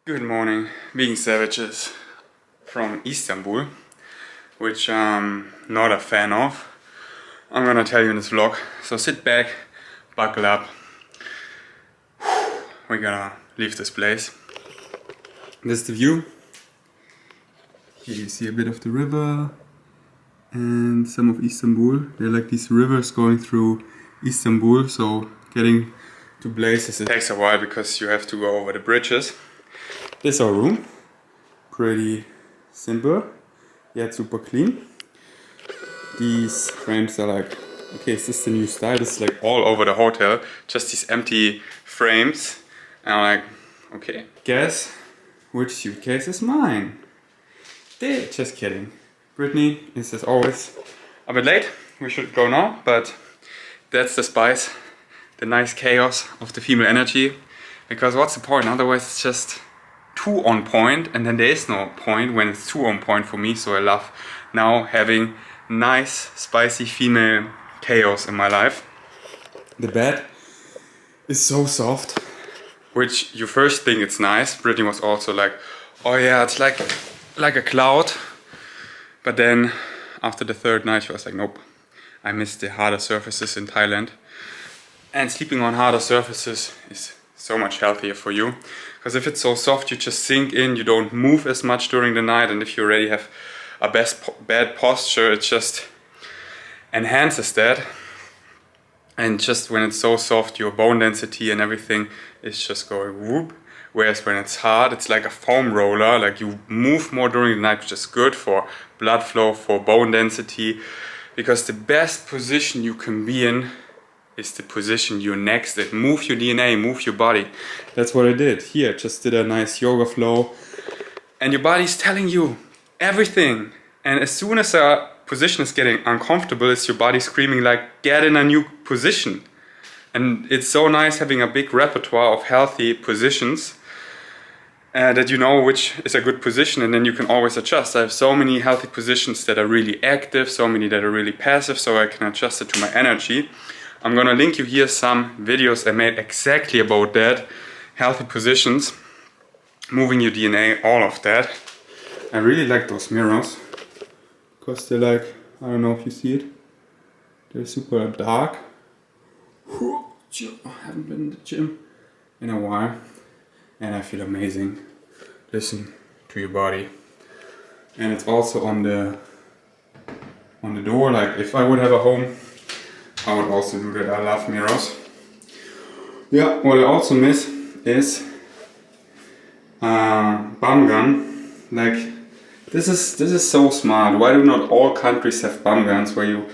Good morning, vegan savages from Istanbul, which I'm not a fan of. I'm gonna tell you in this vlog, so sit back, buckle up. We're gonna leave this place. This is the view. Here you see a bit of the river and some of Istanbul. There are like these rivers going through Istanbul, so getting to places it takes a while because you have to go over the bridges. This is our room, pretty simple, yet super clean. These frames are like, okay, is this the new style? This is like all over the hotel, just these empty frames. And I'm like, okay, guess which suitcase is mine? Just kidding. Brittany is as always a bit late, we should go now, but that's the spice, the nice chaos of the female energy. Because what's the point? Otherwise it's just too on point, and then there is no point when it's too on point for me. So I love now having nice spicy female chaos in my life. The bed is so soft, which you first think it's nice. Brittany was also like, oh yeah, it's like a cloud. But then after the third night she was like, nope, I miss the harder surfaces in Thailand. And sleeping on harder surfaces is so much healthier for you. Because if it's so soft, you just sink in, you don't move as much during the night, and if you already have a bad posture, it just enhances that. And just when it's so soft, your bone density and everything is just going whoop. Whereas when it's hard, it's like a foam roller, like you move more during the night, which is good for blood flow, for bone density. Because the best position you can be in is the position you're next at. Move your DNA, move your body. That's what I did here. Just did a nice yoga flow. And your body's telling you everything. And as soon as a position is getting uncomfortable, it's your body screaming like, get in a new position. And it's so nice having a big repertoire of healthy positions that you know which is a good position, and then you can always adjust. I have so many healthy positions that are really active, so many that are really passive, so I can adjust it to my energy. I'm gonna link you here some videos I made exactly about that. Healthy positions, moving your DNA, all of that. I really like those mirrors. Because they're like, I don't know if you see it. They're super dark. I haven't been in the gym in a while. And I feel amazing. Listen to your body. And it's also on the door. Like if I would have a home, I would also do that. I love mirrors. Yeah, what I also miss is bum gun. Like this is so smart. Why do not all countries have bum guns where you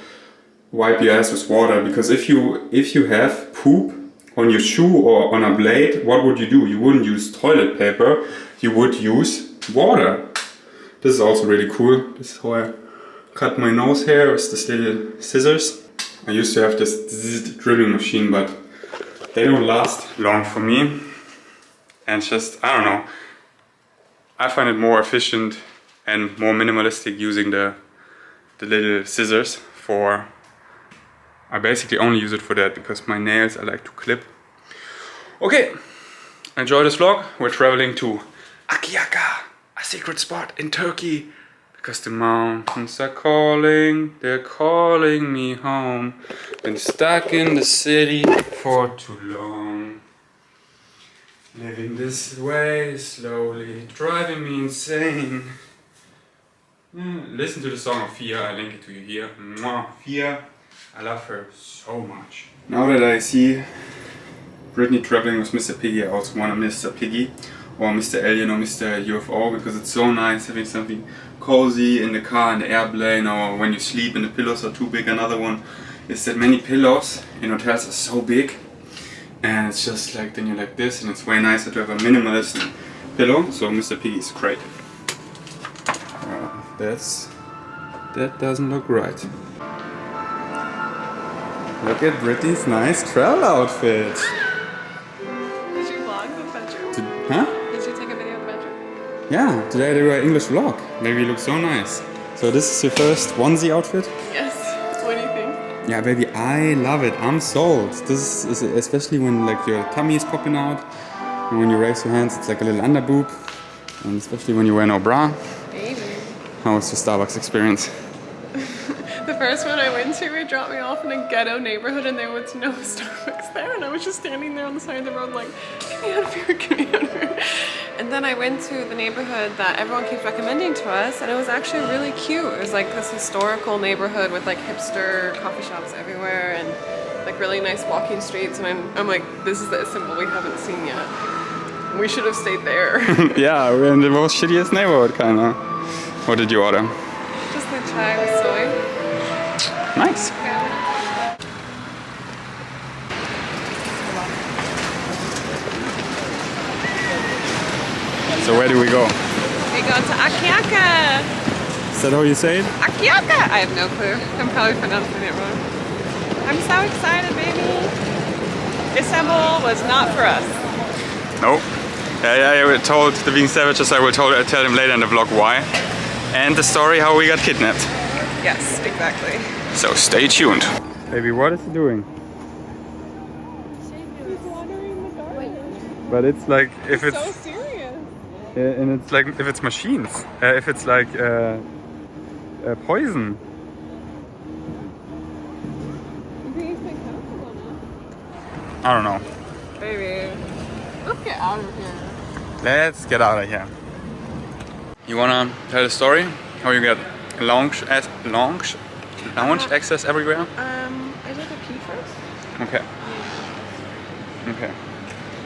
wipe your ass with water? Because if you have poop on your shoe or on a blade, what would you do? You wouldn't use toilet paper. You would use water. This is also really cool. This is how I cut my nose hair with this little scissors. I used to have this drilling machine, but they don't last long for me. And just, I don't know, I find it more efficient and more minimalistic using the little scissors for, I basically only use it for that because my nails I like to clip. Okay, enjoy this vlog. We're traveling to Akyaka, a secret spot in Turkey. Because the mountains are calling, they're calling me home. Been stuck in the city for too long. Living this way slowly, driving me insane. Listen to the song of Fia, I link it to you here. Mwah, Fia, I love her so much. Now that I see Brittany traveling with Mr. Piggy, I also want a Mr. Piggy or Mr. Alien or Mr. UFO, because it's so nice having something cozy in the car, in the airplane, or when you sleep and the pillows are too big. Another one is that many pillows in hotels are so big, and it's just like, then you're like this, and it's way nicer to have a minimalist pillow. So Mr. Piggy is great. That doesn't look right. Look at Brittany's nice travel outfit. Did you vlog the bedroom? Huh? Did you take a video of the bedroom? Yeah, today I did an English vlog. Baby, you look so nice. So this is your first onesie outfit? Yes. What do you think? Yeah, baby, I love it. I'm sold. This is especially when like your tummy is popping out. And when you raise your hands, it's like a little under boob. And especially when you wear no bra. Baby. How was your Starbucks experience? The first one I went to, it dropped me off in a ghetto neighborhood and there was no Starbucks there. And I was just standing there on the side of the road like, get me out of here, get me out of here. And then I went to the neighborhood that everyone keeps recommending to us, and it was actually really cute. It was like this historical neighborhood with like hipster coffee shops everywhere and like really nice walking streets. And I'm like, this is the Istanbul we haven't seen yet. We should have stayed there. Yeah, we're in the most shittiest neighborhood, kinda. What did you order? Just the chai with soy. Nice. Yeah. So where do we go? We go to Akyaka. Is that how you say it? Akyaka! I have no clue. I'm probably pronouncing it wrong. I'm so excited, baby. Istanbul was not for us. No. I told the Being Savages, I will tell them later in the vlog why. And the story how we got kidnapped. Yes, exactly. So stay tuned. Baby, what is he doing? He's watering the garden. But it's like if it's So serious. and it's like if it's machines, if it's like poison. You think he's playing chemicals on it? I don't know. Baby, let's get out of here. Let's get out of here. You wanna tell the story? How you get lounge access everywhere? I did a pee first. Okay. Okay.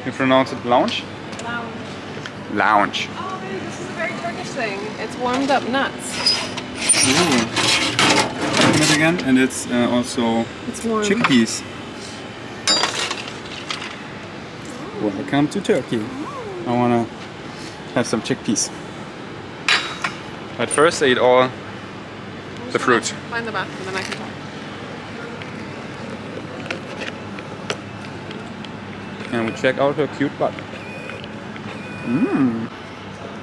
You pronounce it lounge? Lounge. Lounge. Oh, baby, this is a very Turkish thing. It's warmed up nuts. Ooh. It again, and it's also It's warm. chickpeas. Welcome to Turkey. I wanna have some chickpeas. But first I eat all the fruit. Find the bathroom, then I can talk. And we check out her cute butt.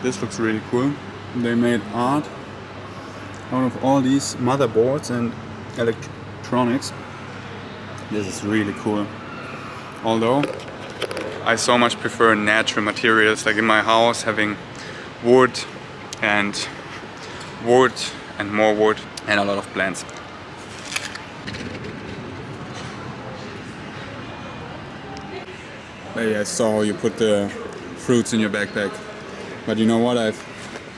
This looks really cool. They made art out of all these motherboards and electronics. This is really cool. Although I so much prefer natural materials, like in my house having wood and more wood and a lot of plants. Maybe I saw how you put the fruits in your backpack, but you know what? I have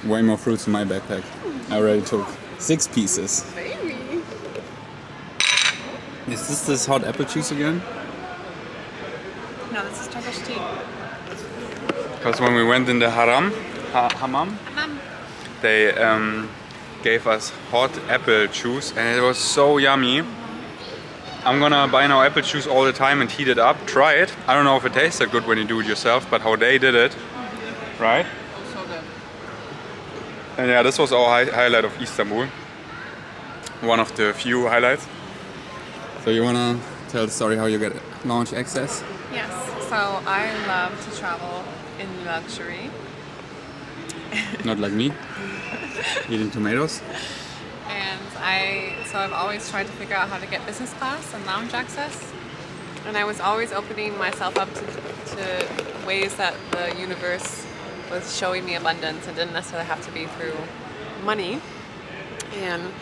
way more fruits in my backpack. I already took 6 pieces. Baby. Is this hot apple juice again? No, this is Turkish tea. Because when we went in the hammam, they gave us hot apple juice and it was so yummy. I'm gonna buy now apple juice all the time and heat it up, try it. I don't know if it tastes that good when you do it yourself, but how they did it, right? So good. And yeah, this was our highlight of Istanbul. One of the few highlights. So you wanna tell the story how you get lounge access? Yes, so I love to travel in luxury. Not like me, eating tomatoes. And I've always tried to figure out how to get business class and lounge access. And I was always opening myself up to ways that the universe was showing me abundance and didn't necessarily have to be through money. And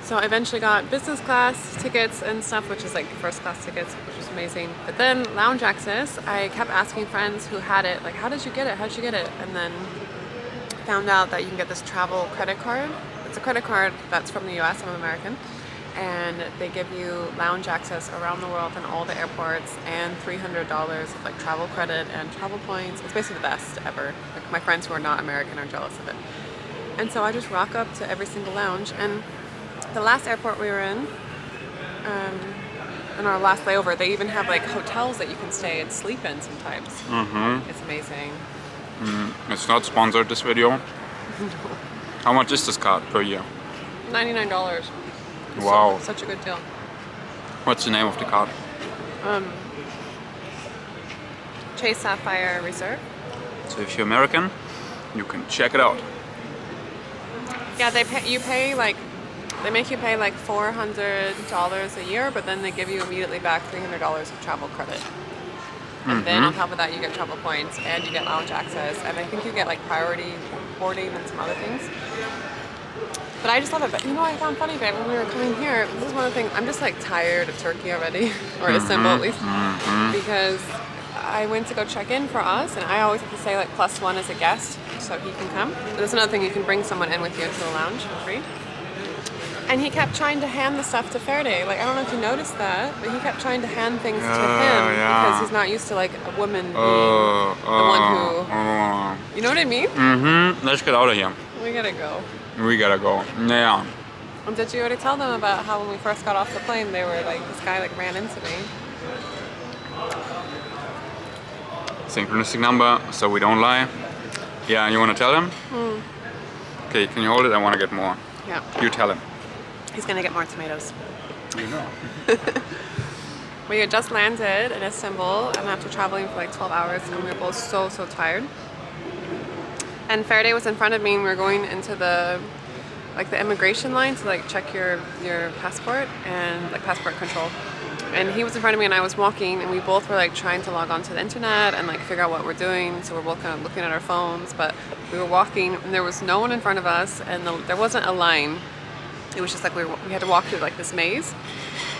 so I eventually got business class tickets and stuff, which is like first class tickets, which was amazing. But then lounge access, I kept asking friends who had it, like, how did you get it? How did you get it? And then found out that you can get this travel credit card. It's a credit card that's from the US, I'm American, and they give you lounge access around the world in all the airports and $300 of like travel credit and travel points. It's basically the best ever. Like my friends who are not American are jealous of it. And so I just rock up to every single lounge. And the last airport we were in our last layover, they even have like hotels that you can stay and sleep in sometimes. It's amazing. It's not sponsored, this video. How much is this card per year? $99. Wow. Such a good deal. What's the name of the card? Chase Sapphire Reserve. So if you're American, you can check it out. Yeah, they make you pay like $400 a year, but then they give you immediately back $300 of travel credit. And then on top of that, you get travel points and you get lounge access. And I think you get like priority boarding and some other things. But I just love it. But you know what I found funny, babe? When we were coming here, this is one of the things, I'm just like tired of Turkey already, or Istanbul at least, because I went to go check in for us, and I always have to say like +1 as a guest, so he can come. But there's another thing, you can bring someone in with you into the lounge for free. And he kept trying to hand the stuff to Ferdi. Like, I don't know if you noticed that, but he kept trying to hand things to him because he's not used to like a woman being the one who... You know what I mean? Let's get out of here. We gotta go. We gotta go. Yeah. And did you already tell them about how when we first got off the plane, they were like, this guy like ran into me? Synchronistic number, so we don't lie. Yeah, you want to tell him? Okay, can you hold it? I want to get more. Yeah. You tell him. He's gonna get more tomatoes. You know. We had just landed in Istanbul, and after traveling for like 12 hours, and we were both so tired. And Ferdi was in front of me, and we were going into the immigration line to like check your passport and like passport control. And he was in front of me, and I was walking, and we both were like trying to log on to the internet and like figure out what we're doing. So we're both kind of looking at our phones, but we were walking, and there was no one in front of us, and there wasn't a line. It was just like we had to walk through like this maze.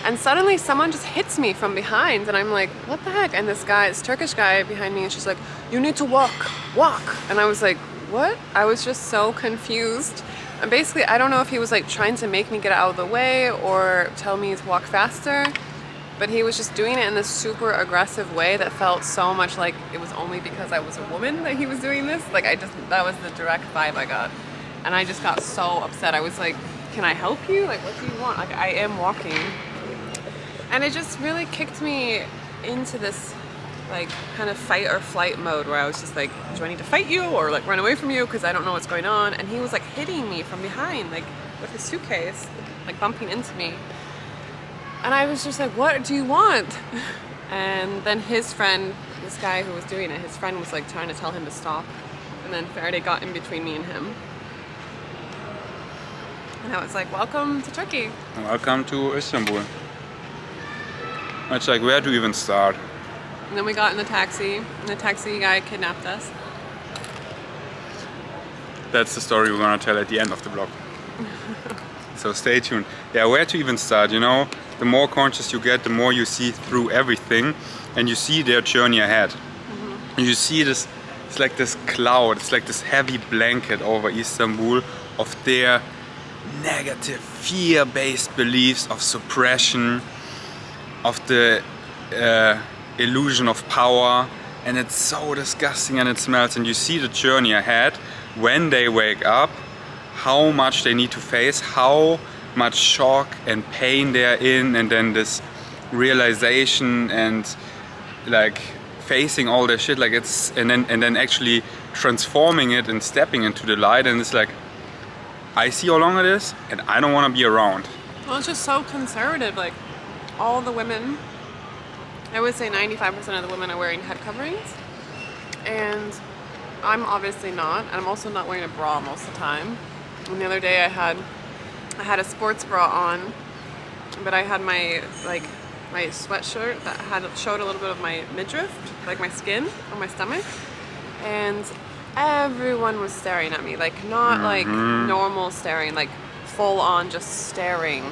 And suddenly someone just hits me from behind, and I'm like, what the heck? And this Turkish guy behind me, and she's like, you need to walk. And I was like, what? I was just so confused. And basically, I don't know if he was like trying to make me get out of the way or tell me to walk faster, but he was just doing it in this super aggressive way that felt so much like it was only because I was a woman that he was doing this. Like that was the direct vibe I got. And I just got so upset. I was like, can I help you? Like, what do you want? Like, I am walking. And it just really kicked me into this like kind of fight or flight mode where I was just like, do I need to fight you or like run away from you because I don't know what's going on? And he was like hitting me from behind, like with his suitcase, like bumping into me. And I was just like, what do you want? And then his friend, this guy who was doing it, his friend was like trying to tell him to stop. And then Ferdi got in between me and him. And I was like, welcome to Turkey. Welcome to Istanbul. It's like, where to even start? And then we got in the taxi, and the taxi guy kidnapped us. That's the story we're gonna tell at the end of the vlog. So stay tuned. Yeah, where to even start, you know? The more conscious you get, the more you see through everything, and you see their journey ahead. And you see this, it's like this cloud, it's like this heavy blanket over Istanbul of their negative, fear-based beliefs of suppression, of the illusion of power, and it's so disgusting and it smells. And you see the journey ahead when they wake up, how much they need to face, how much shock and pain they're in, and then this realization and like facing all their shit, like it's and then actually transforming it and stepping into the light. And it's like, I see how long it is, and I don't want to be around. Well, it's just so conservative. Like, all the women, I would say 95% of the women are wearing head coverings. And I'm obviously not. And I'm also not wearing a bra most of the time. And the other day I had a sports bra on, but I had my sweatshirt that showed a little bit of my midriff, like my skin on my stomach. And everyone was staring at me, like not like normal staring, like full on just staring.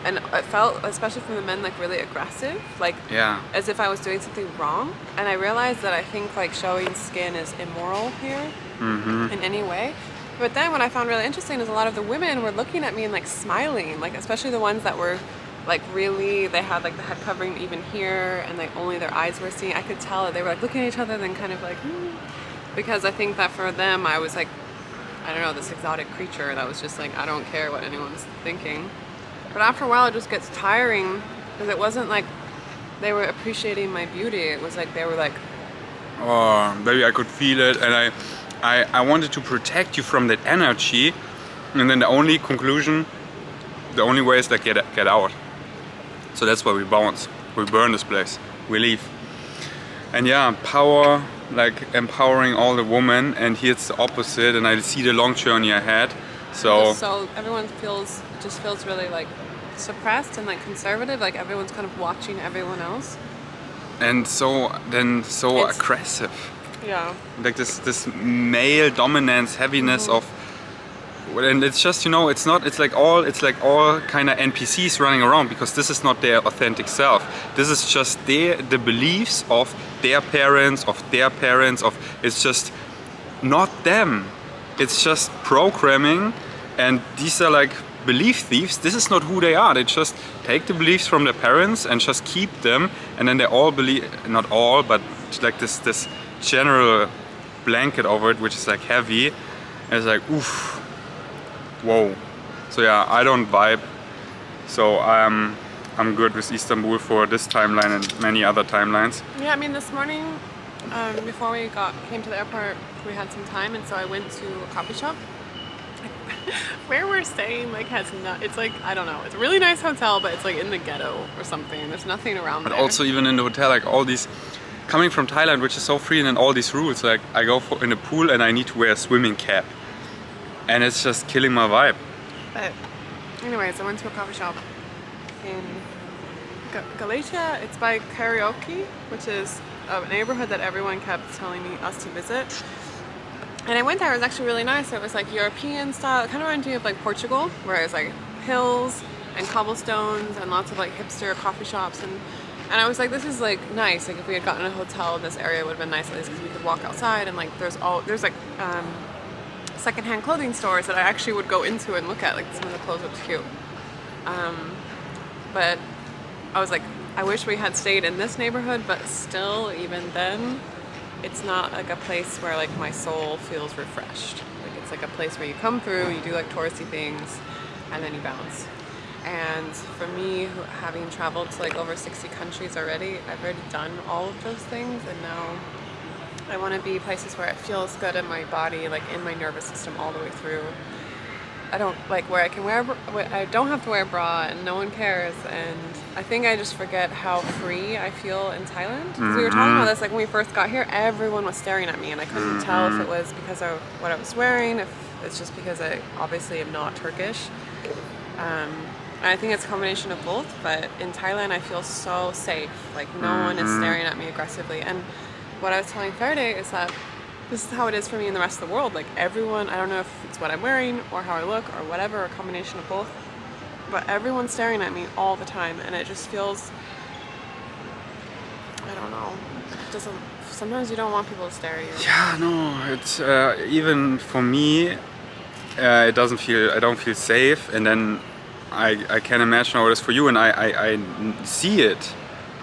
And it felt, especially from the men, like really aggressive, like as if I was doing something wrong. And I realized that I think like showing skin is immoral here in any way. But then what I found really interesting is a lot of the women were looking at me and like smiling, like especially the ones that were like really, they had like the head covering even here, and like only their eyes were seen. I could tell that they were like looking at each other and then kind of like, because I think that for them I was like, I don't know, this exotic creature that was just like, I don't care what anyone's thinking. But after a while it just gets tiring, because it wasn't like they were appreciating my beauty. It was like they were like, oh, baby, I could feel it, and I wanted to protect you from that energy. And then the only conclusion, the only way is like get out. So that's why we bounce. We burn this place. We leave. And yeah, power, like empowering all the women, and here it's the opposite, and I see the long journey ahead. So everyone feels really like suppressed and like conservative, like everyone's kind of watching everyone else. and so It's- aggressive. Yeah. Like this male dominance, heaviness of, and it's just, you know, it's like all kind of NPCs running around, because this is not their authentic self. This is just the beliefs of their parents, it's just not them. It's just programming, and these are like belief thieves. This is not who they are. They just take the beliefs from their parents and just keep them, and then they all believe, not all, but like this general blanket over it, which is like heavy, and it's like, oof, whoa. So yeah, I don't vibe. So I'm good with Istanbul for this timeline and many other timelines. Yeah, I mean, this morning, before we came to the airport, we had some time, and so I went to a coffee shop. Where we're staying, like, it's like, I don't know, it's a really nice hotel, but it's like in the ghetto or something. There's nothing around But there. also even in the hotel, like all these, coming from Thailand, which is so free, and then all these rules, like I go in the pool and I need to wear a swimming cap, and it's just killing my vibe. But anyways, I went to a coffee shop in Galicia. It's by Karaoke, which is a neighborhood that everyone kept telling us to visit. And I went there, it was actually really nice. It was like European style. It kind of reminded me of like Portugal, where it was like hills and cobblestones and lots of like hipster coffee shops. And I was like, this is like nice. Like if we had gotten a hotel in this area, it would have been nice at least because we could walk outside, and like there's like secondhand clothing stores that I actually would go into and look at. Like some of the clothes looked cute. But I was like, I wish we had stayed in this neighborhood, but still, even then, it's not like a place where like my soul feels refreshed. Like it's like a place where you come through, you do like touristy things, and then you bounce. And for me, having traveled to like over 60 countries already, I've already done all of those things, and now I want to be places where it feels good in my body, like in my nervous system all the way through. I don't like where I don't have to wear a bra and no one cares, and I think I just forget how free I feel in Thailand. Because we were talking about this, like when we first got here, everyone was staring at me, and I couldn't tell if it was because of what I was wearing, if it's just because I obviously am not Turkish. And I think it's a combination of both, but in Thailand I feel so safe, like no one is staring at me aggressively. And what I was telling Faraday is that this is how it is for me in the rest of the world. Like everyone, I don't know if it's what I'm wearing or how I look or whatever, or a combination of both, but everyone's staring at me all the time, and it just feels, I don't know, it doesn't, sometimes you don't want people to stare at you. Yeah, no, it's even for me, I don't feel safe, and then I can imagine how it is for you, and I see it,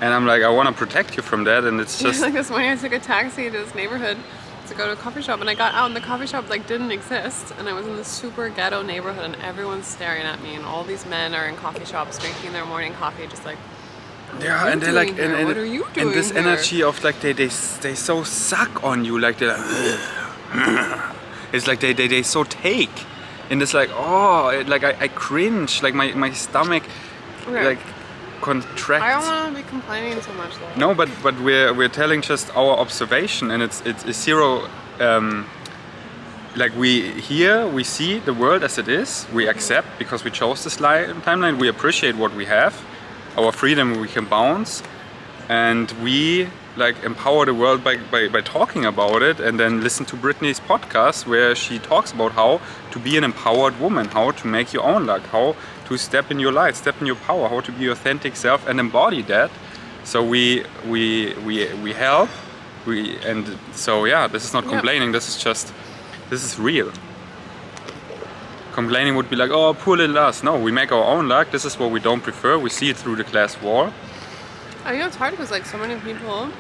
and I'm like, I want to protect you from that, and it's just like this morning I took a taxi to this neighborhood to go to a coffee shop, and I got out and the coffee shop like didn't exist, and I was in this super ghetto neighborhood, and everyone's staring at me, and all these men are in coffee shops drinking their morning coffee, just like, yeah, and they're like, and what are you doing and this here? energy of like they so suck on you, like they're like, it's like they so take, and it's like, oh, like I cringe, like my stomach, Okay. like contracts. I don't want to be complaining too much though. No, but we're telling just our observation, and it's zero. Like we see the world as it is. We accept because we chose this timeline. We appreciate what we have, our freedom. We can bounce, and we like empower the world by talking about it. And then listen to Brittany's podcast where she talks about how to be an empowered woman, how to make your own luck, how to step in your light, step in your power, how to be your authentic self and embody that. So we help, and so yeah, this is not complaining, this is real. Complaining would be like, oh, poor little us. No, we make our own luck. This is what we don't prefer. We see it through the glass wall. I know it's hard because like so many people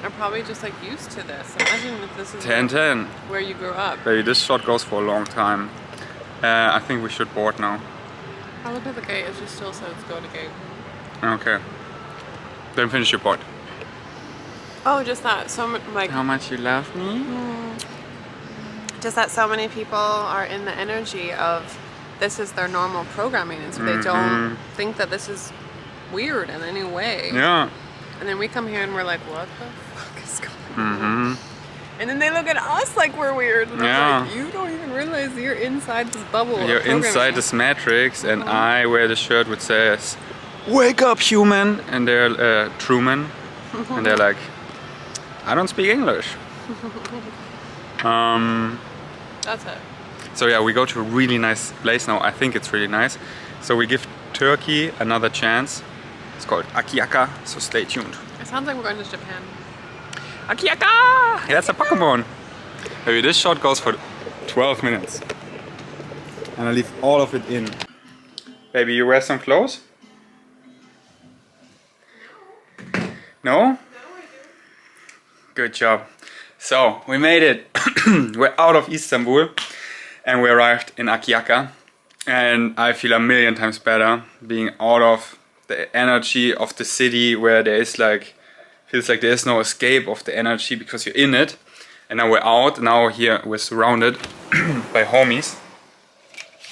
are probably just like used to this. Imagine if this is 10-10. where you grew up. Baby, this shot goes for a long time. I think we should board now. I look at the gate, it just still says go to gate. Okay. Then finish your point. Oh, just that like How much you love me? just that so many people are in the energy of this is their normal programming, and so they don't think that this is weird in any way. Yeah. And then we come here and we're like, what the fuck is going on? And then they look at us like we're weird. And I'm like, you don't even realize you're inside this bubble. You're inside this matrix, and I wear the shirt which says, "Wake up, human!" And they're Truman. And they're like, I don't speak English. That's it. So yeah, we go to a really nice place now. I think it's really nice. So we give Turkey another chance. It's called Akyaka, so stay tuned. It sounds like we're going to Japan. Akyaka! Yeah, that's a Pokemon. Maybe this shot goes for 12 minutes. And I leave all of it in. Baby, you wear some clothes? No? Good job. So, we made it. We're out of Istanbul and we arrived in Akyaka. And I feel a million times better being out of the energy of the city where there is like, feels like there is no escape of the energy because you're in it. And now we're out, now here we're surrounded by homies.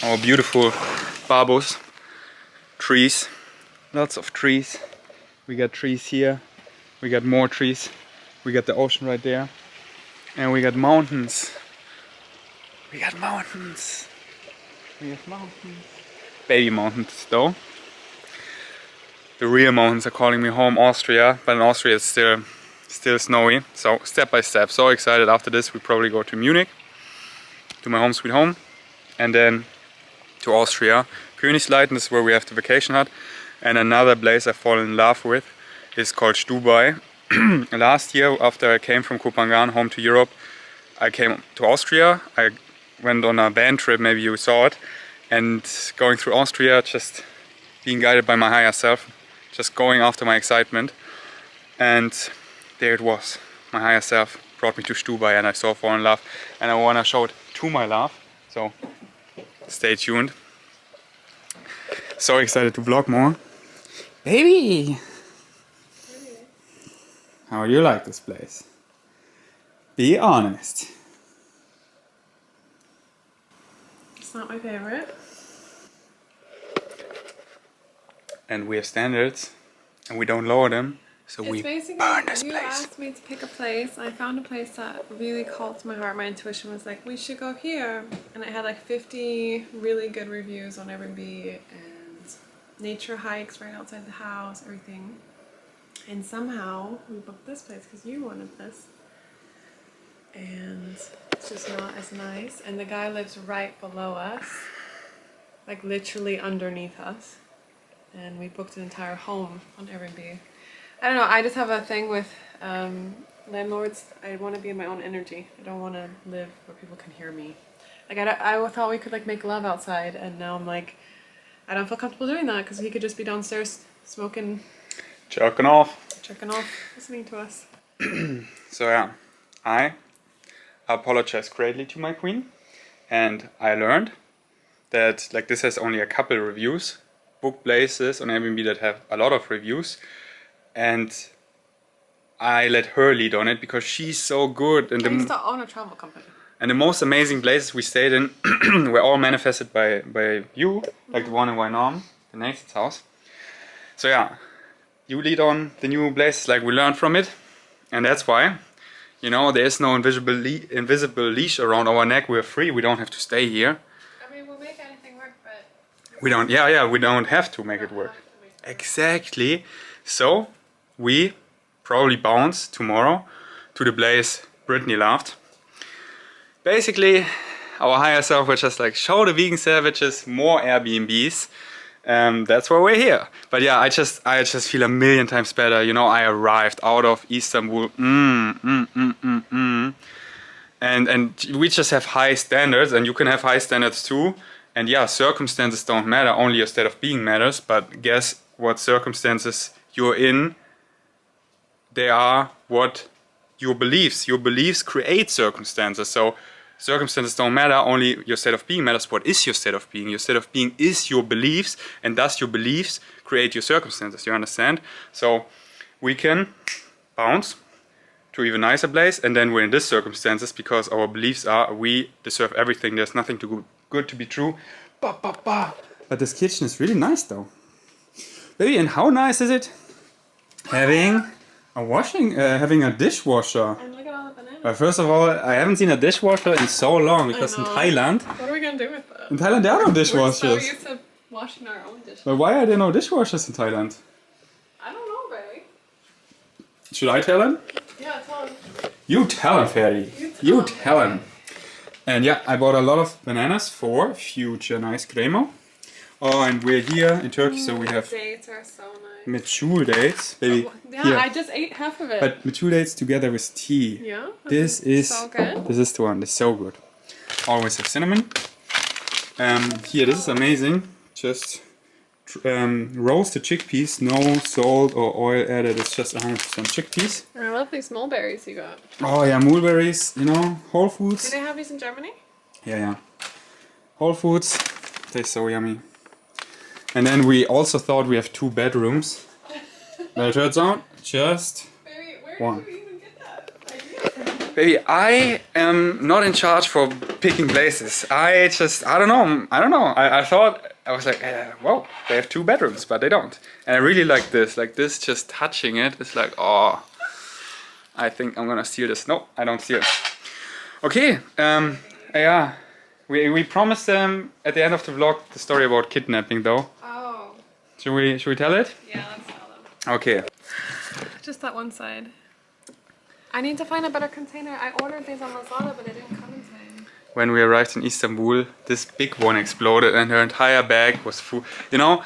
Our beautiful barbos, trees, lots of trees. We got trees here, we got more trees, we got the ocean right there. And we got mountains. We got mountains. We have mountains. Baby mountains though. The real mountains are calling me home, Austria, but in Austria it's still snowy. So step by step, so excited. After this we probably go to Munich, to my home sweet home, and then to Austria. Königsleiten is where we have the vacation hut. And another place I've fallen in love with is called Dubai. Last year, after I came from Kopangan home to Europe, I came to Austria. I went on a band trip, maybe you saw it, and going through Austria, just being guided by my higher self, just going after my excitement. And there it was. My higher self brought me to Dubai and I so fall in love. And I want to show it to my love. So stay tuned. So excited to vlog more. Baby! How do you like this place? Be honest. It's not my favorite. And we have standards and we don't lower them. So It's we basically, burn this you place. asked me to pick a place. I found a place that really called to my heart. My intuition was like, we should go here. And it had like 50 really good reviews on Airbnb and nature hikes right outside the house, everything. And somehow we booked this place because you wanted this. And it's just not as nice. And the guy lives right below us, like literally underneath us. And we booked an entire home on Airbnb. I don't know, I just have a thing with landlords. I want to be in my own energy. I don't want to live where people can hear me. Like I thought we could like make love outside, and now I'm like, I don't feel comfortable doing that because he could just be downstairs smoking, Jerking off. listening to us. So yeah, I apologize greatly to my queen, and I learned that like this has only a couple reviews. Book places on Airbnb that have a lot of reviews, and I let her lead on it because she's so good. And I used to own a travel company. And the most amazing places we stayed in were all manifested by you, like the one in Wynam, the Nathan's house. So yeah, you lead on the new places, like we learned from it, and that's why, you know, there is no invisible leash around our neck. We're free. We don't have to stay here. I mean, we'll make anything work, but We don't. Yeah. We don't have to make it work. Exactly. So we probably bounce tomorrow to the place Brittany loved. Basically, our higher self will just like show the vegan savages more Airbnbs. That's why we're here. But yeah, I just feel a million times better. You know, I arrived out of Istanbul. And we just have high standards, and you can have high standards too. And yeah, circumstances don't matter. Only your state of being matters. But guess what circumstances you're in? They are what your beliefs. Your beliefs create circumstances. So circumstances don't matter, only your state of being matters. What is your state of being? Your state of being is your beliefs, and thus your beliefs create your circumstances, you understand? So we can bounce to even nicer place, and then we're in these circumstances because our beliefs are we deserve everything, there's nothing too good to be true. But this kitchen is really nice though. Baby, and how nice is it having a dishwasher? and look at all the bananas. But first of all, I haven't seen a dishwasher in so long because in Thailand, What are we gonna do with that? there are no We're so dishwashers. used to washing our own dishes. But why are there no dishwashers in Thailand? I don't know, Ray. Should I tell him? Yeah, tell him. You tell him, Ferdi. You tell him. And yeah, I bought a lot of bananas for future nice cremo. Oh, and we're here in Turkey, so we have Dates are so nice. mature dates, baby. Yeah, here. I just ate half of it. But mature dates together with tea. Yeah. This is so good. This is the one. It's so good. Always have cinnamon. Here, this is amazing. Just roasted chickpeas, no salt or oil added. It's just 100% chickpeas. I love these mulberries you got. Oh yeah, mulberries. You know, Whole Foods. Do they have these in Germany? Yeah. Whole Foods. Tastes so yummy. And then we also thought we have 2 bedrooms. But it turns out just Baby, where one. did you even get that idea? Baby, I am not in charge for picking places. I don't know. I thought, I was like, well, they have 2 bedrooms, but they don't. And I really like this. Like this, just touching it, it's like, oh, I think I'm gonna steal this. No, I don't steal it. Okay, yeah. We promised them at the end of the vlog the story about kidnapping though. Oh. Should we tell it? Yeah, let's tell them. Okay. Just that one side. I need to find a better container. I ordered these on Lazada, but they didn't come in time. When we arrived in Istanbul, this big one exploded and her entire bag was full. You know,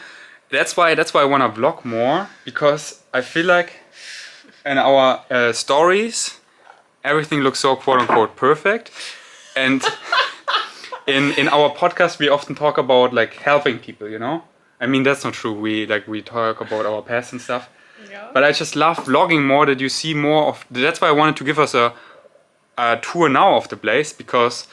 that's why I want to vlog more, because I feel like in our stories everything looks so quote unquote perfect, and in our podcast we often talk about like helping people, you know. I mean, that's not true. We talk about our past and stuff. Yeah. But I just love vlogging more, that you see more of. That's why I wanted to give us a tour now of the place, because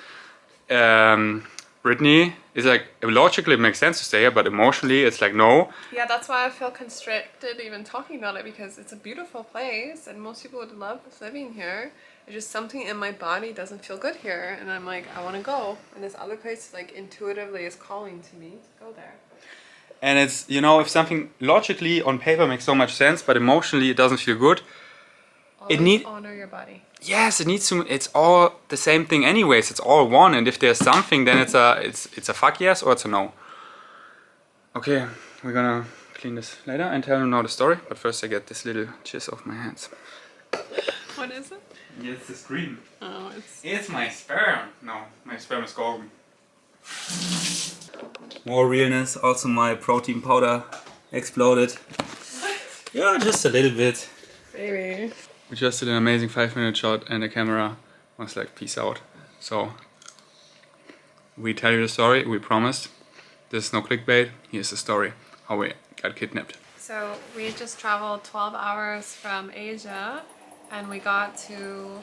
Brittany is like, logically it makes sense to stay here, but emotionally it's like no. Yeah, that's why I feel constricted even talking about it, because it's a beautiful place and most people would love living here. It's just something in my body doesn't feel good here, and I'm like, I want to go. And this other place like intuitively is calling to me to go there. And it's, you know, if something logically on paper makes so much sense, but emotionally it doesn't feel good. Always honor your body. Yes, it needs to. It's all the same thing, anyways. It's all one. And if there's something, then it's a fuck yes or it's a no. Okay, we're gonna clean this later and tell them now the story. But first, I get this little jizz off my hands. What is it? Yeah, it's the screen. Oh, It's my sperm. No, my sperm is golden. More realness. Also, my protein powder exploded. What? Yeah, just a little bit. Baby. We just did an amazing 5-minute shot and the camera was like, peace out. So, we tell you the story, we promised. This is no clickbait, here's the story, how we got kidnapped. So we just traveled 12 hours from Asia and we got to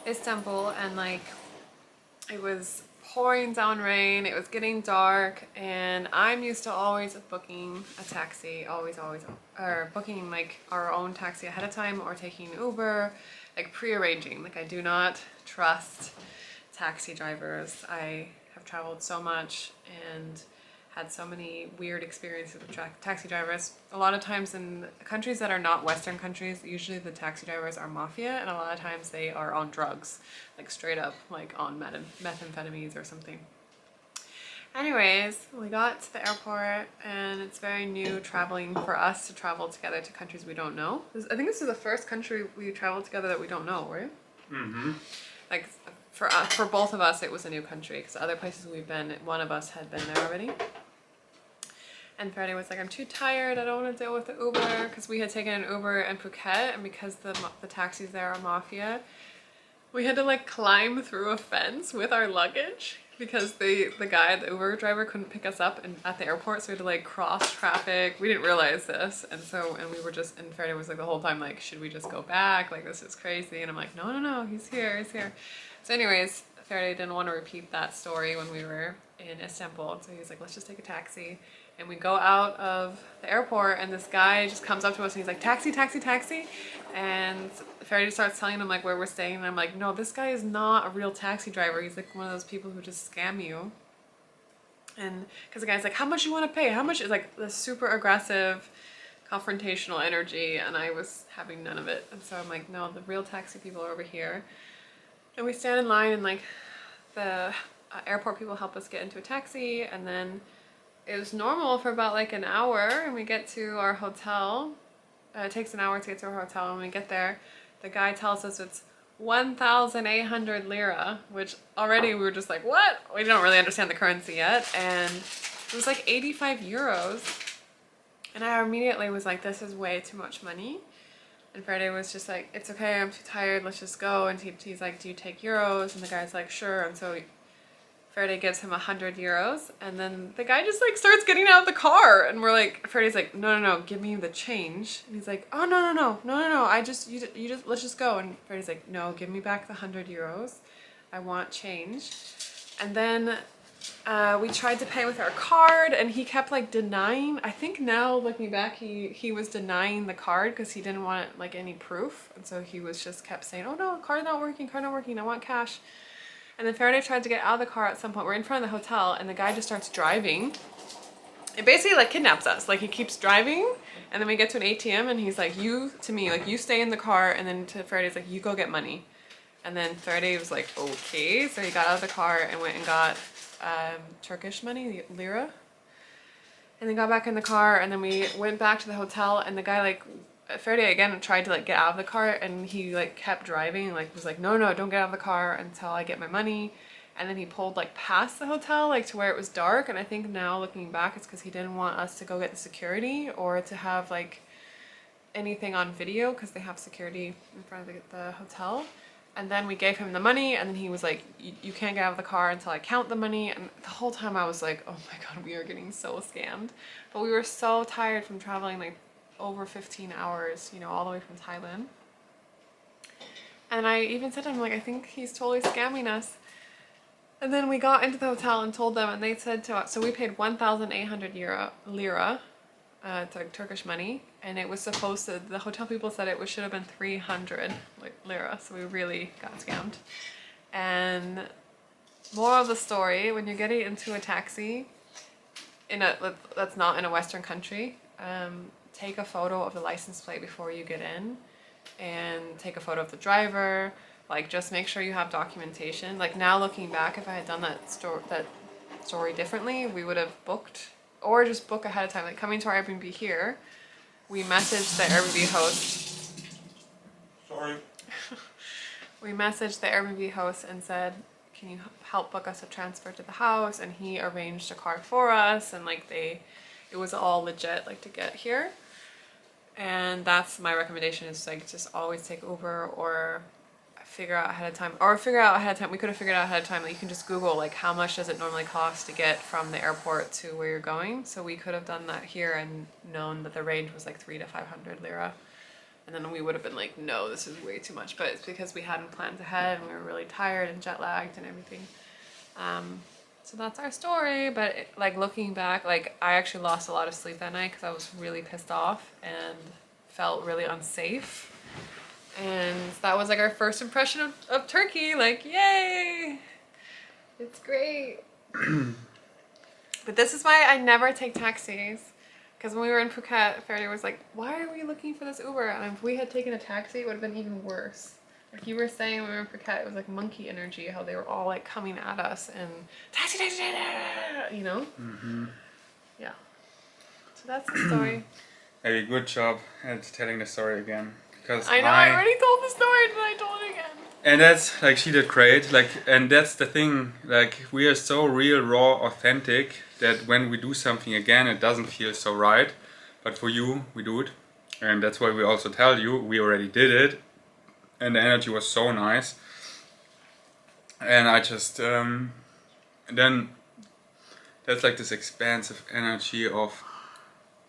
Istanbul, and like it was pouring down rain, it was getting dark, and I'm used to always booking a taxi, always, or booking like our own taxi ahead of time or taking Uber, like pre-arranging. Like I do not trust taxi drivers. I have traveled so much and had so many weird experiences with taxi drivers. A lot of times in countries that are not Western countries, usually the taxi drivers are mafia, and a lot of times they are on drugs, like straight up like on methamphetamines or something. Anyways, we got to the airport, and it's very new traveling for us to travel together to countries we don't know. I think this is the first country we traveled together that we don't know, right? Mm-hmm. Like for both of us, it was a new country, because other places we've been, one of us had been there already. And Freddie was like, I'm too tired, I don't want to deal with the Uber, because we had taken an Uber in Phuket, and because the taxis there are mafia, we had to like climb through a fence with our luggage, because the Uber driver couldn't pick us up at the airport, so we had to like cross traffic. We didn't realize this, and we were just, and Freddie was like the whole time like, should we just go back? Like, this is crazy. And I'm like, no, he's here. So anyways, Freddie didn't want to repeat that story when we were in Istanbul, so he was like, let's just take a taxi. And we go out of the airport, and this guy just comes up to us and he's like, taxi. And Ferdy starts telling him like where we're staying, and I'm like, no, this guy is not a real taxi driver. He's like one of those people who just scam you. And because the guy's like, how much you want to pay? How much? Is like the super aggressive, confrontational energy, and I was having none of it. And so I'm like, no, the real taxi people are over here. And we stand in line, and like the airport people help us get into a taxi, and then it was normal for about like an hour, and we get to our hotel, It takes an hour to get to our hotel. When we get there, the guy tells us it's 1,800 lira, which already we were just like, what? We don't really understand the currency yet. And it was like 85 euros. And I immediately was like, this is way too much money. And Friday was just like, it's okay, I'm too tired, let's just go. And he's like, do you take euros? And the guy's like, sure. And so Friday gives him 100 euros. And then the guy just like starts getting out of the car. And we're like, Friday's like, no, give me the change. And he's like, oh, no, let's just go. And Friday's like, no, give me back the 100 euros. I want change. And then we tried to pay with our card and he kept like denying. I think now looking back, he was denying the card because he didn't want like any proof. And so he was just kept saying, oh no, card not working, I want cash. And then Faraday tried to get out of the car at some point. We're in front of the hotel and the guy just starts driving. It basically like kidnaps us. Like he keeps driving and then we get to an ATM and he's like, you stay in the car, and then to Faraday's like, you go get money. And then Faraday was like, okay. So he got out of the car and went and got Turkish money, lira, and then got back in the car, and then we went back to the hotel, and the guy like Faraday again tried to like get out of the car, and he like kept driving, like was like, no, don't get out of the car until I get my money. And then he pulled like past the hotel, like to where it was dark. And I think now looking back, it's because he didn't want us to go get the security or to have like anything on video, because they have security in front of the hotel. And then we gave him the money, and then he was like, you can't get out of the car until I count the money. And the whole time I was like, oh my God, we are getting so scammed. But we were so tired from traveling like over 15 hours, you know, all the way from Thailand. And I even said to him, like, I think he's totally scamming us. And then we got into the hotel and told them, and they said to us, so we paid 1,800 lira, Turkish money, and it was supposed to, the hotel people said it should have been 300 lira, so we really got scammed. And moral of the story, when you're getting into a taxi that's not in a Western country, take a photo of the license plate before you get in, and take a photo of the driver. Like, just make sure you have documentation. Like, now looking back, if I had done that story differently, we would have booked, or just book ahead of time. Like, coming to our Airbnb here, we messaged the Airbnb host. Sorry. We messaged the Airbnb host and said, can you help book us a transfer to the house? And he arranged a car for us, and like it was all legit, like, to get here. And that's my recommendation, is like, just always take Uber, or figure out ahead of time. We could have figured out ahead of time that you can just Google like, how much does it normally cost to get from the airport to where you're going. So we could have done that here and known that the range was like 300 to 500 lira. And then we would have been like, no, this is way too much. But it's because we hadn't planned ahead and we were really tired and jet lagged and everything. So that's our story. But like, looking back, like, I actually lost a lot of sleep that night because I was really pissed off and felt really unsafe. And that was like our first impression of Turkey. Like, yay, it's great. But this is why I never take taxis. Because when we were in Phuket, Faraday was like, why are we looking for this Uber? And if we had taken a taxi, it would have been even worse. Like you were saying when we were in Phuket, it was like monkey energy, how they were all like coming at us and taxi, you know? Mm-hmm. Yeah. So that's the story. Hey, good job at telling the story again. Because I know, I already told the story, but I told it again. And that's, like, she did great. Like, and that's the thing, like, we are so real, raw, authentic, that when we do something again, it doesn't feel so right. But for you, we do it. And that's why we also tell you, we already did it. And the energy was so nice. And I just, and then that's like this expansive energy of,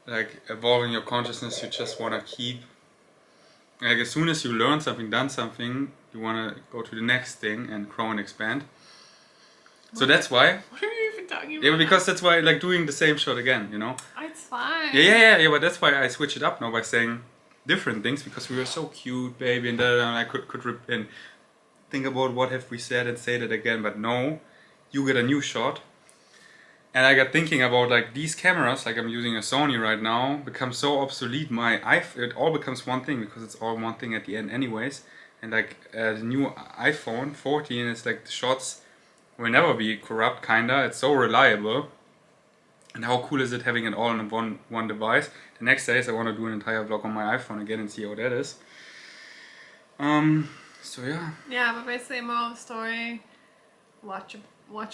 like, evolving your consciousness. You just want to keep, like, as soon as you learn something, done something, you want to go to the next thing and grow and expand. So that's why. What are you even talking about? Yeah, because that's why, like, doing the same shot again, you know? It's fine. Yeah, but that's why I switch it up now by saying different things, because we were so cute, baby, and I could rip and think about what have we said and say that again, but no, you get a new shot. And I got thinking about, like, these cameras, like I'm using a Sony right now, become so obsolete. It all becomes one thing, because it's all one thing at the end anyways. And like the new iPhone 14, it's like the shots will never be corrupt, kinda. It's so reliable. And how cool is it having it all on one device? The next days I want to do an entire vlog on my iPhone again and see how that is. So yeah. Yeah, but basically, moral of the story: watch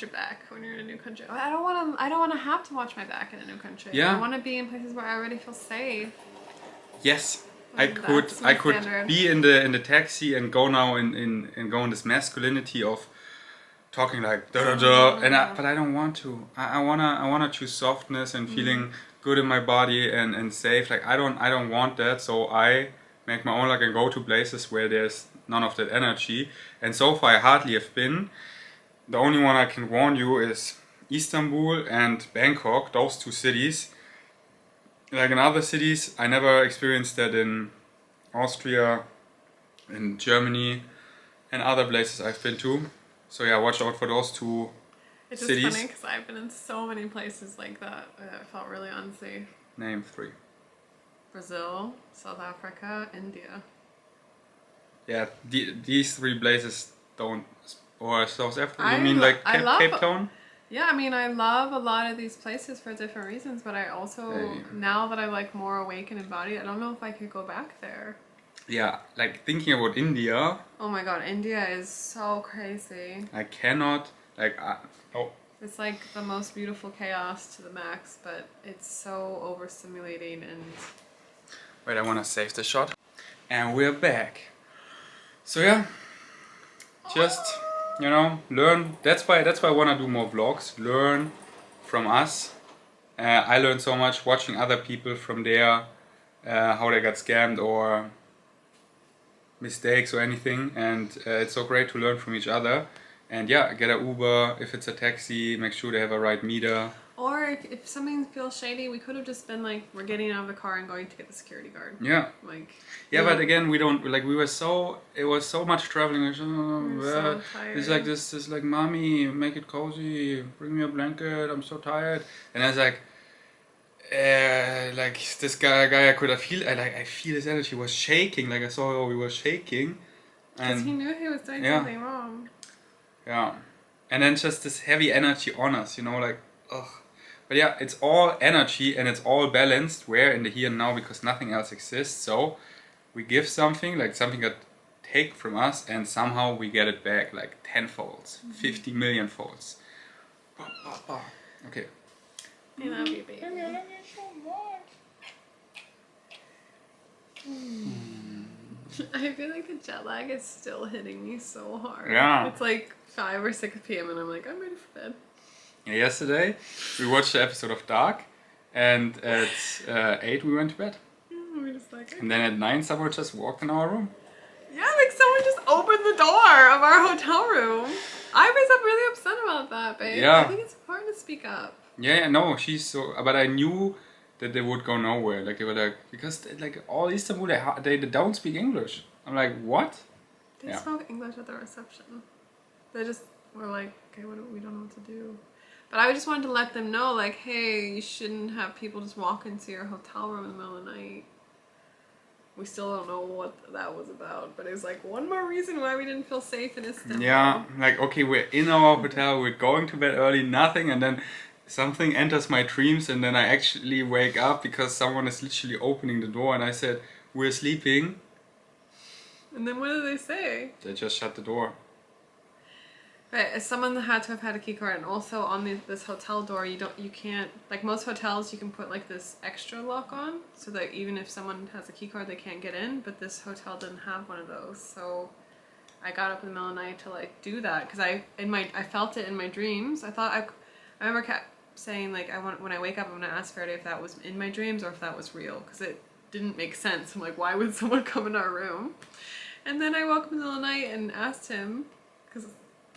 your back when you're in a new country. I don't want to have to watch my back in a new country. Yeah. I want to be in places where I already feel safe. Yes, And I could standard. be in the taxi and go now in go in this masculinity of talking like da da da, but I don't want to. I wanna choose softness and feeling good in my body and safe. Like I don't want that, so I make my own luck and go to places where there's none of that energy. And so far I hardly have been. The only one I can warn you is Istanbul and Bangkok. Those two cities. Like in other cities, I never experienced that in Austria, in Germany, and other places I've been to. So yeah, watch out for those two It's just cities. funny because I've been in so many places like that where I felt really unsafe. Name 3. Brazil, South Africa, India. Yeah, these 3 places don't. Or South Africa? I You mean lo- like I love- Cape Town? Yeah, I mean, I love a lot of these places for different reasons, but I also, Hey. now that I'm like more awake and embodied, I don't know if I could go back there. Yeah, like thinking about India, Oh my god, India is so crazy. I cannot. Like, oh, It's like the most beautiful chaos to the max, but it's so overstimulating and wait, I wanna save the shot. And we're back. So yeah, just learn. That's why I wanna do more vlogs. Learn from us. I learned so much watching other people from there, how they got scammed or mistakes or anything, and it's so great to learn from each other. And yeah, get an Uber. If it's a taxi, make sure they have a right meter. Or if something feels shady, we could have just been like, we're getting out of the car and going to get the security guard. Yeah. Like. Yeah, but again, we don't like. We were so. It was so much traveling. We're so tired. It's like this. Like, mommy, make it cozy. Bring me a blanket. I'm so tired. And I was like this guy. I could feel. I feel his energy was shaking. Like I saw how he was shaking. Because And he knew he was doing yeah. something wrong. yeah, and then just this heavy energy on us. Like, ugh. But yeah, it's all energy and it's all balanced. Where in the here and now, because nothing else exists. So we give something, like something that take from us, and somehow we get it back, like 10-folds, 50 million folds. Okay. I love you, baby. I love you so much. I feel like the jet lag is still hitting me so hard. Yeah. It's like 5 or 6 p.m. and I'm like, I'm ready for bed. Yeah, yesterday we watched the episode of Dark, and at 8 we went to bed. We're just like, And then at 9 someone just walked in our room. yeah, like someone just opened the door of our hotel room. I was really upset about that, babe. Yeah. I think it's important to speak up. Yeah, no, she's so. But I knew that they would go nowhere. Like they were like, because like all Istanbul they don't speak English. I'm like, what? They Yeah. spoke English at the reception. They just were like, okay, we don't know what to do. But I just wanted to let them know, like, hey, you shouldn't have people just walk into your hotel room in the middle of the night. We still don't know what that was about, but it was like one more reason why we didn't feel safe in Istanbul. Yeah, like okay, we're in our hotel, we're going to bed early, nothing, and then something enters my dreams, and then I actually wake up because someone is literally opening the door, and I said, we're sleeping. And then what did they say? They just shut the door. Right, someone had to have had a key card, and also on this hotel door, you can't, like most hotels, you can put like this extra lock on, so that even if someone has a key card, they can't get in. But this hotel didn't have one of those, so I got up in the middle of the night to like do that because I felt it in my dreams. I remember kept saying like when I wake up, I'm gonna ask Faraday if that was in my dreams or if that was real, because it didn't make sense. I'm like, why would someone come in our room? And then I woke up in the middle of the night and asked him, because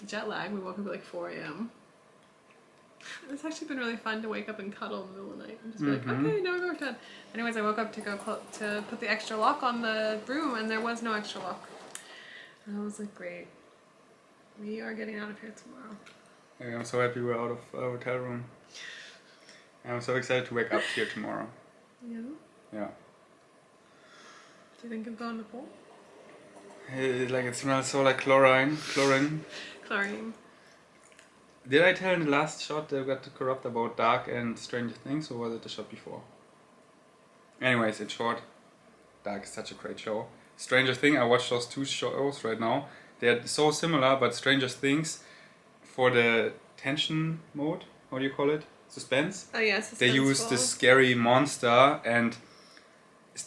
jet lag, we woke up at like 4 a.m. It's actually been really fun to wake up and cuddle in the middle of the night and just be like, okay, now we're going to bed. Anyways, I woke up to go to put the extra lock on the room, and there was no extra lock. And I was like, great. We are getting out of here tomorrow. Yeah, I'm so happy we're out of our hotel room. And I'm so excited to wake up here tomorrow. Yeah? Yeah. Do you think of going to the pool? Like it smells so like chlorine. Chlorine. Did I tell in the last shot that I got to corrupt about Dark and Stranger Things, or was it the shot before? Anyways, in short, Dark is such a great show. Stranger Things, I watched those 2 shows right now. They're so similar, but Stranger Things, for the tension mode, how do you call it? Suspense? Oh yeah, They use the scary monster, and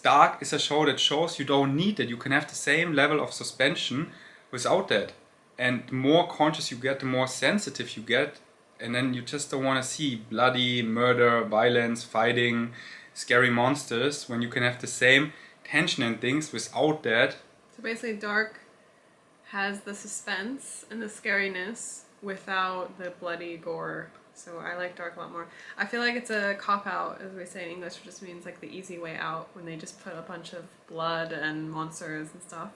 Dark is a show that shows you don't need it. You can have the same level of suspension without that. And the more conscious you get, the more sensitive you get. And then you just don't want to see bloody murder, violence, fighting, scary monsters, when you can have the same tension and things without that. So basically Dark has the suspense and the scariness without the bloody gore. So I like Dark a lot more. I feel like it's a cop-out, as we say in English, which just means like the easy way out, when they just put a bunch of blood and monsters and stuff.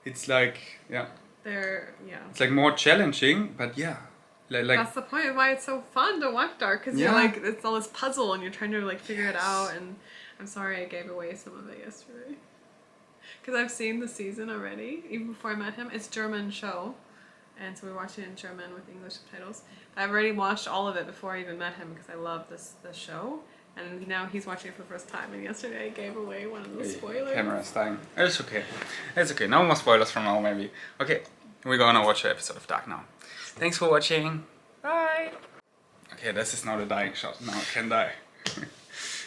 It's like, yeah. It's like more challenging, but yeah. Like that's the point of why it's so fun to watch Dark, because you're like, it's all this puzzle and you're trying to like figure it out. And I'm sorry I gave away some of it yesterday, because I've seen the season already, even before I met him. It's a German show, and so we're watching it in German with English subtitles. I've already watched all of it before I even met him, because I love this show. And now he's watching it for the first time, and yesterday I gave away one of the spoilers. Camera's dying. It's okay. It's okay. No more spoilers from now, maybe. Okay, we're gonna watch an episode of Dark now. Thanks for watching. Bye. Okay, this is not a dying shot. Now I can die.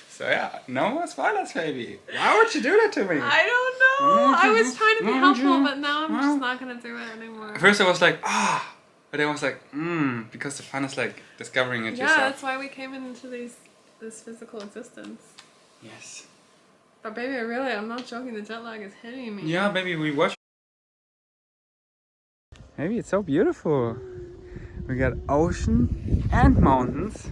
So yeah, no more spoilers, baby. Why would you do that to me? I don't know. I was trying to be helpful, but now I'm just not gonna do it anymore. At first I was like, but then I was like, because the fun is like discovering it yourself. Yeah, that's why we came into this physical existence. Yes. But baby, I'm not joking, the jet lag is hitting me. Yeah, baby, we watch. Maybe it's so beautiful. We got ocean and mountains